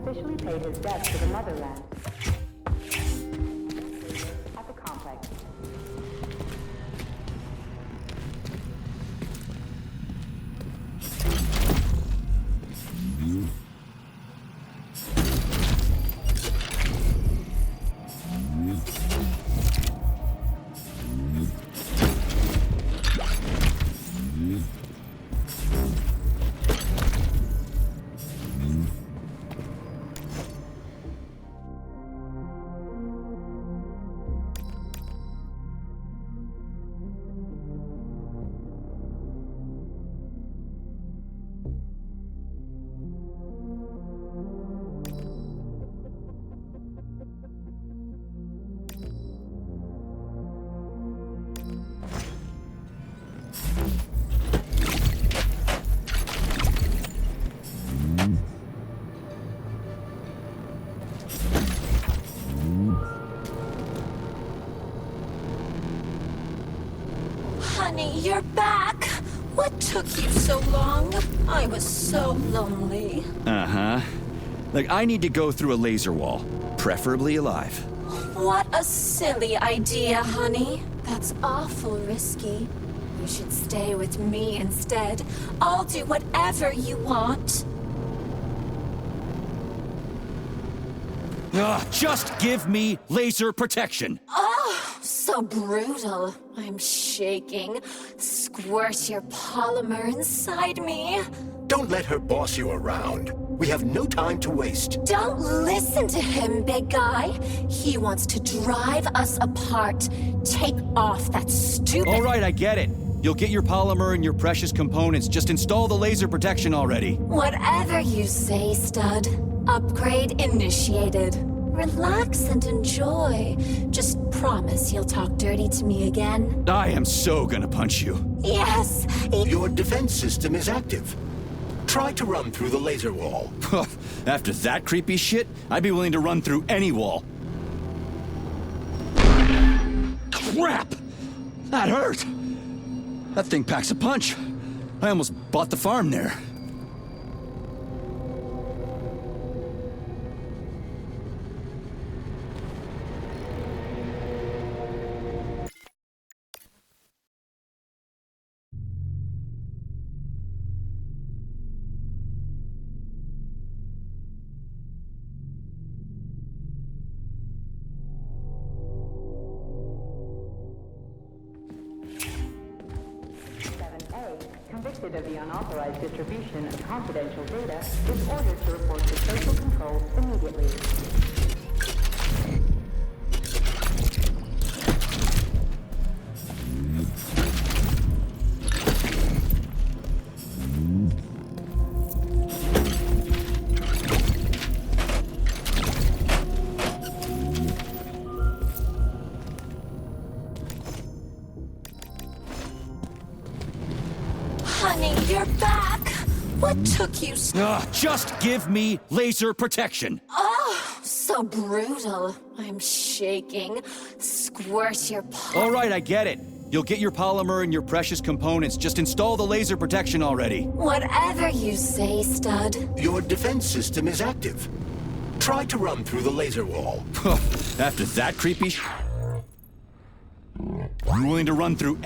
officially paid his debt to the motherland. At the complex. Honey, you're back! What took you so long? I was so lonely. Uh-huh. Like, I need to go through a laser wall, preferably alive. What a silly idea, honey. That's awful risky. You should stay with me instead. I'll do whatever you want. Just give me laser protection! Oh, so brutal. I'm shaking. Squirt your polymer inside me. Don't let her boss you around. We have no time to waste. Don't listen to him, big guy. He wants to drive us apart. Take off that stupid... All right, I get it. You'll get your polymer and your precious components. Just install the laser protection already. Whatever you say, stud. Upgrade initiated. Relax and enjoy. Just promise you'll talk dirty to me again. I am so gonna punch you. Yes. Your defense system is active. Try to run through the laser wall. After that creepy shit, I'd be willing to run through any wall. Crap! That hurt! That thing packs a punch. I almost bought the farm there. Convicted of the unauthorized distribution of confidential data, is ordered to report to social control immediately. Honey, you're back. What took you so... Just give me laser protection. Oh, so brutal. I'm shaking. Squirt your All right, I get it. You'll get your polymer and your precious components. Just install the laser protection already. Whatever you say, stud. Your defense system is active. Try to run through the laser wall. After that creepy I'm willing to run through...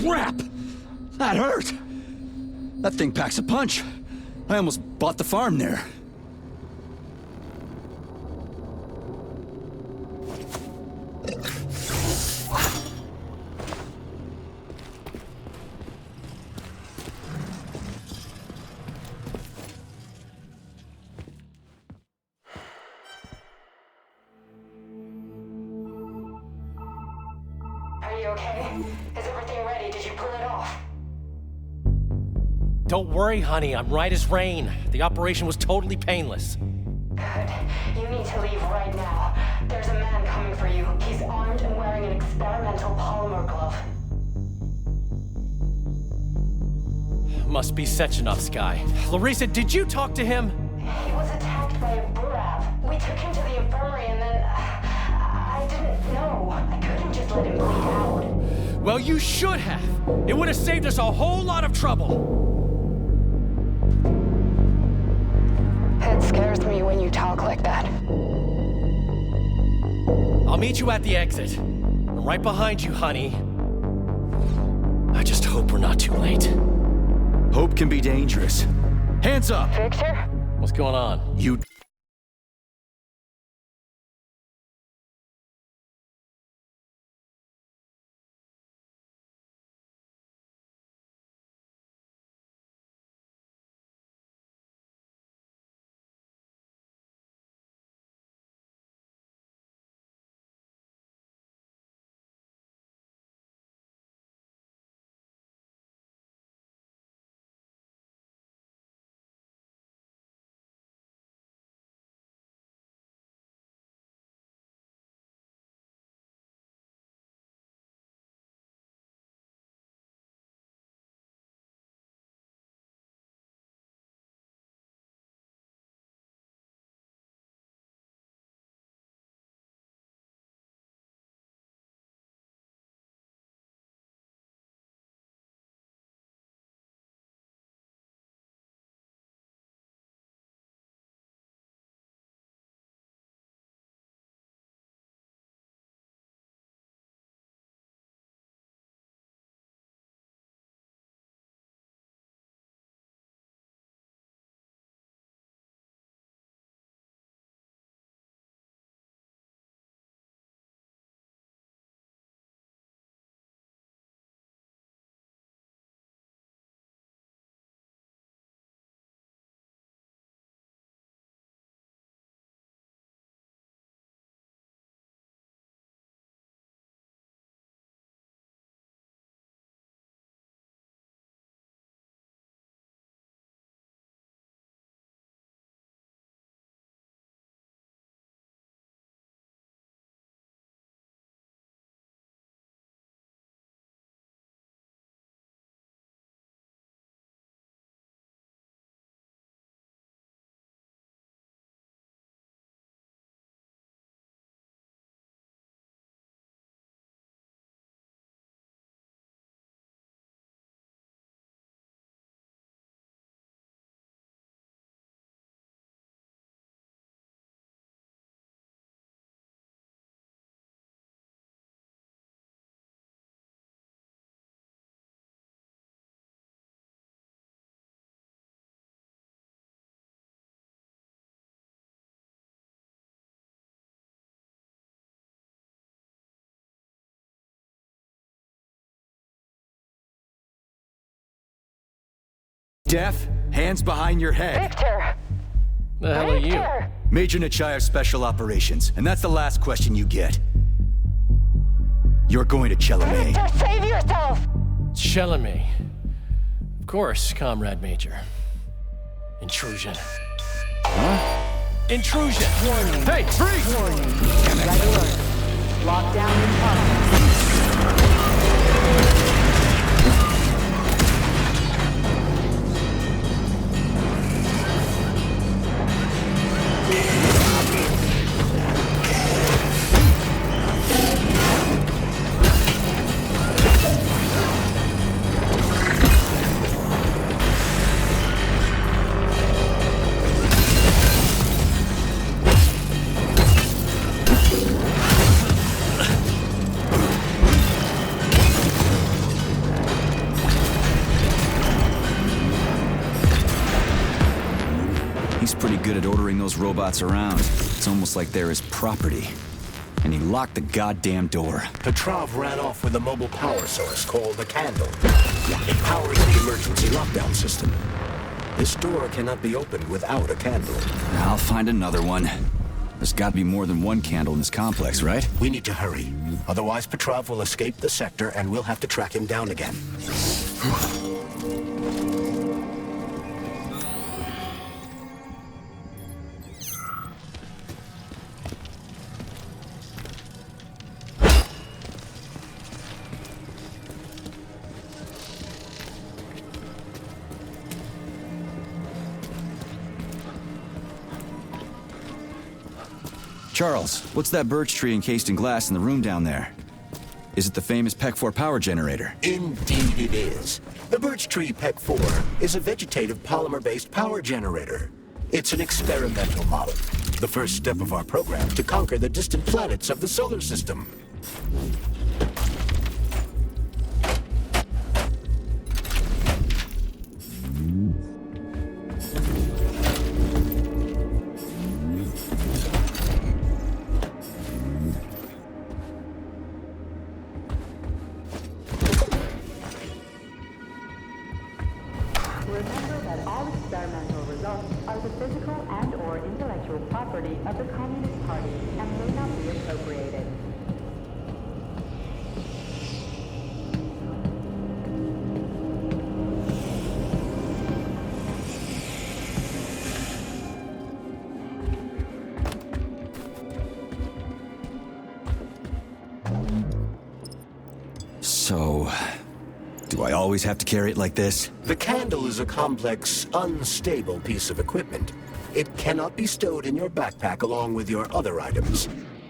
crap! That hurt! That thing packs a punch. I almost bought the farm there. Are you okay? Is everything ready? Did you pull it off? Don't worry, honey. I'm right as rain. The operation was totally painless. Good. You need to leave right now. There's a man coming for you. He's armed and wearing an experimental polymer glove. Must be Sechenov's guy. Larissa, did you talk to him? He was attacked by a Burav. We took him to the infirmary and then... I didn't know. I couldn't just let him bleed out. Well, you should have. It would have saved us a whole lot of trouble. It scares me when you talk like that. I'll meet you at the exit. I'm right behind you, honey. I just hope we're not too late. Hope can be dangerous. Hands up! Victor? What's going on? You... Deaf, hands behind your head. Victor! The hell are you? Victor! Major Nechayev Special Operations, and that's the last question you get. You're going to Chelomey. Victor, save yourself! Chelomey. Of course, Comrade Major. Intrusion. Huh? Intrusion! Warning. Hey, freeze! Warning. Red alert. Lockdown in progress. good at ordering those robots around. It's almost like they're his property. And he locked the goddamn door. Petrov ran off with a mobile power source called the Candle. It powers the emergency lockdown system. This door cannot be opened without a candle. I'll find another one. There's got to be more than one candle in this complex, right? We need to hurry. Otherwise, Petrov will escape the sector and we'll have to track him down again. Charles, what's that birch tree encased in glass in the room down there? Is it the famous PEC-4 power generator? Indeed it is. The Birch Tree PEC-4 is a vegetative polymer-based power generator. It's an experimental model, the first step of our program to conquer the distant planets of the solar system. Remember that all experimental results are the physical and/or intellectual property of the Communist Party and may not be appropriated. So, do I always have to carry it like this? The Candle is a complex, unstable piece of equipment. It cannot be stowed in your backpack along with your other items.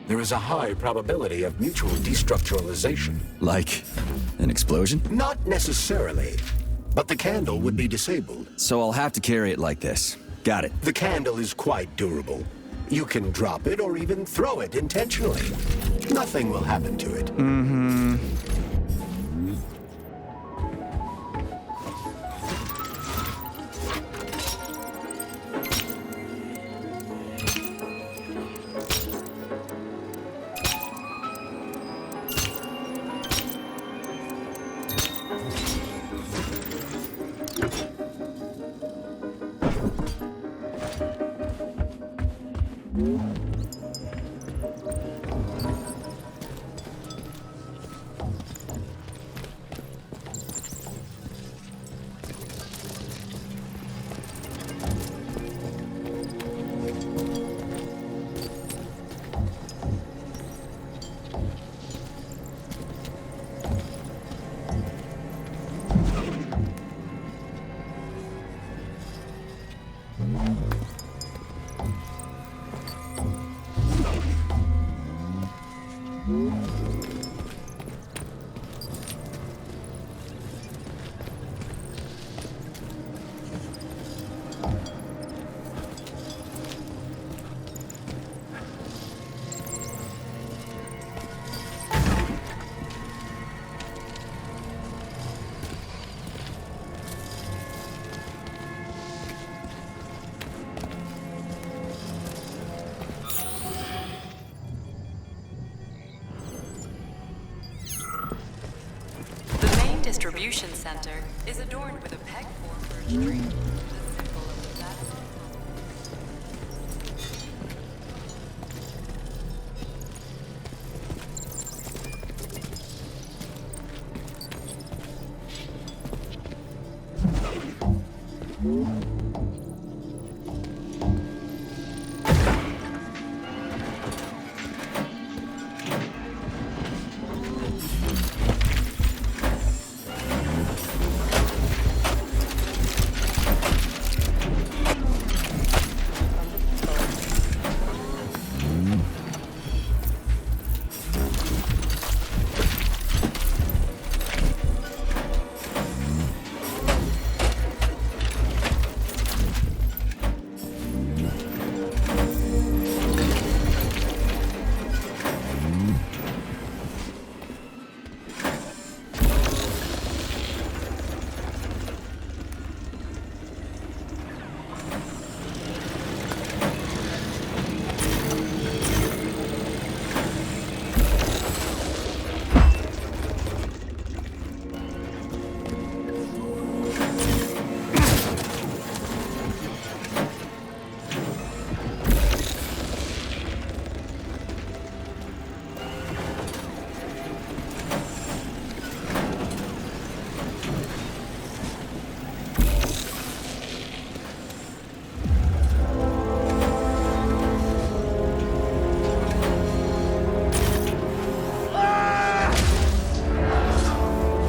There is a high probability of mutual destructuralization. Like an explosion? Not necessarily, but the Candle would be disabled. So I'll have to carry it like this. Got it. The Candle is quite durable. You can drop it or even throw it intentionally. Nothing will happen to it. Distribution center is adorned with a PEC-4 birch tree, the symbol of the Babylon.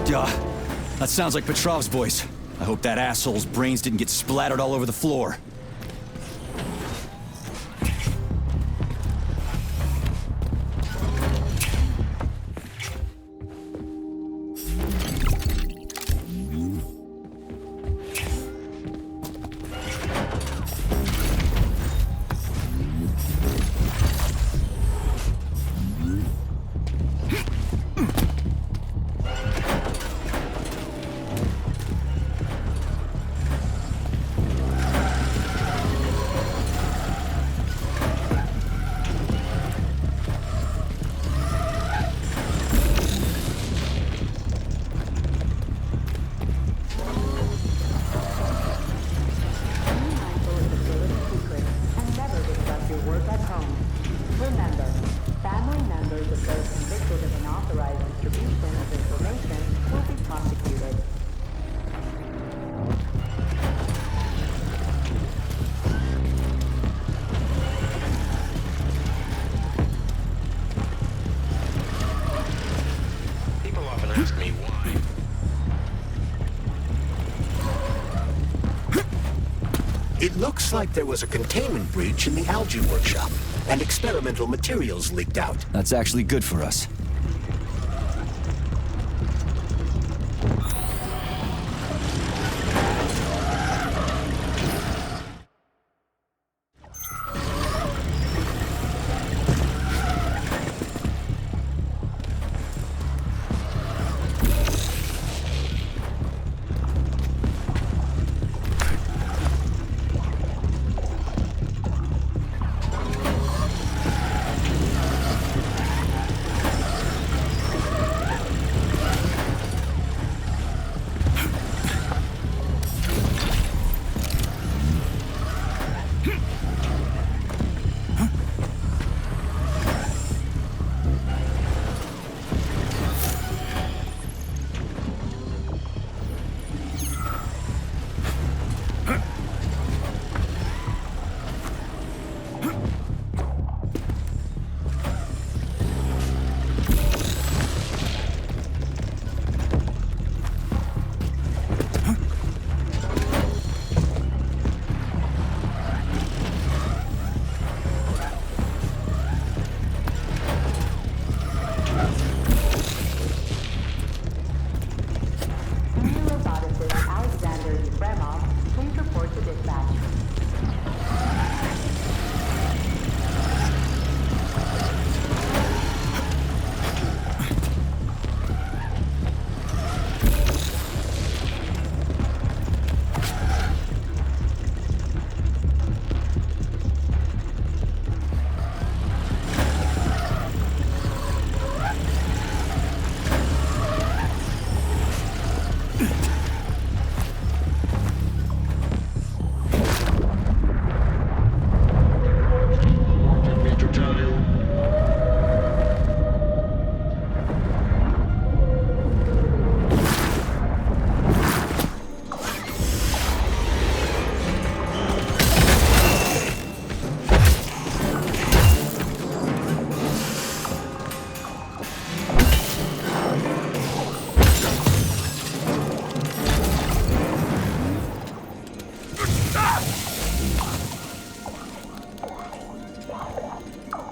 Duh. That sounds like Petrov's voice. I hope that asshole's brains didn't get splattered all over the floor. It looks like there was a containment breach in the algae workshop, and experimental materials leaked out. That's actually good for us.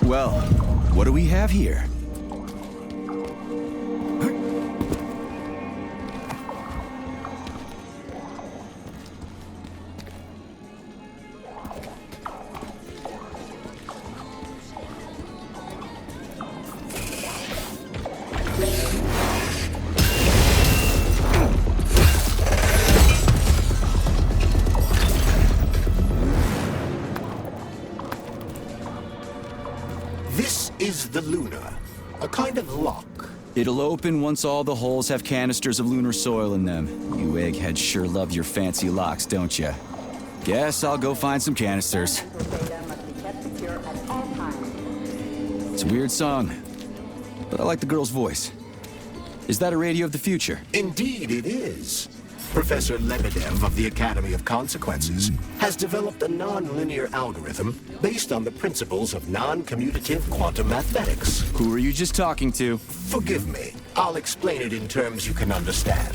Well, what do we have here? This is the Luna, a kind of lock. It'll open once all the holes have canisters of lunar soil in them. You eggheads sure love your fancy locks, don't you? Guess I'll go find some canisters. Data must be kept secure at all times. It's a weird song, but I like the girl's voice. Is that a radio of the future? Indeed it is. Professor Lebedev of the Academy of Consequences has developed a non-linear algorithm based on the principles of non-commutative quantum mathematics. Who are you just talking to? Forgive me, I'll explain it in terms you can understand.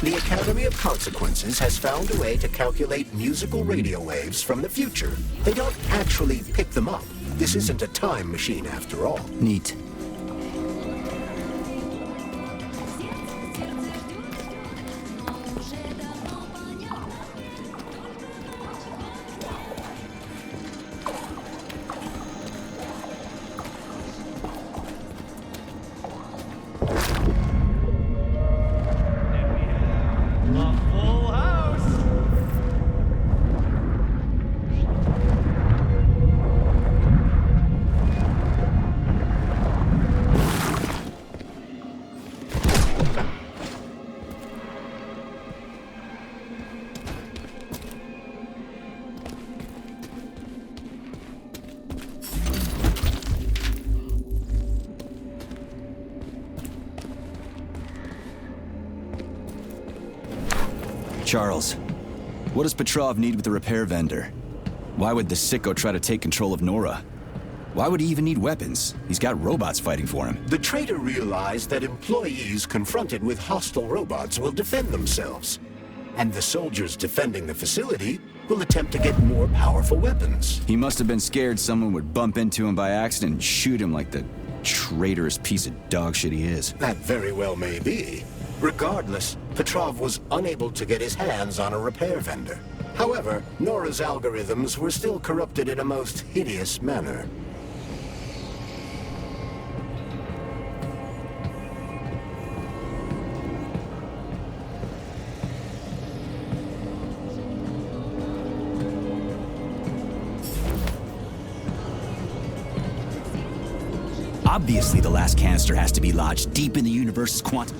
The Academy of Consequences has found a way to calculate musical radio waves from the future. They don't actually pick them up. This isn't a time machine after all. Neat. A full house! Charles, what does Petrov need with the repair vendor? Why would the sicko try to take control of Nora? Why would he even need weapons? He's got robots fighting for him. The traitor realized that employees confronted with hostile robots will defend themselves. And the soldiers defending the facility will attempt to get more powerful weapons. He must have been scared someone would bump into him by accident and shoot him like the traitorous piece of dog shit he is. That very well may be. Regardless, Petrov was unable to get his hands on a repair vendor. However, Nora's algorithms were still corrupted in a most hideous manner. Obviously, the last canister has to be lodged deep in the universe's quantum...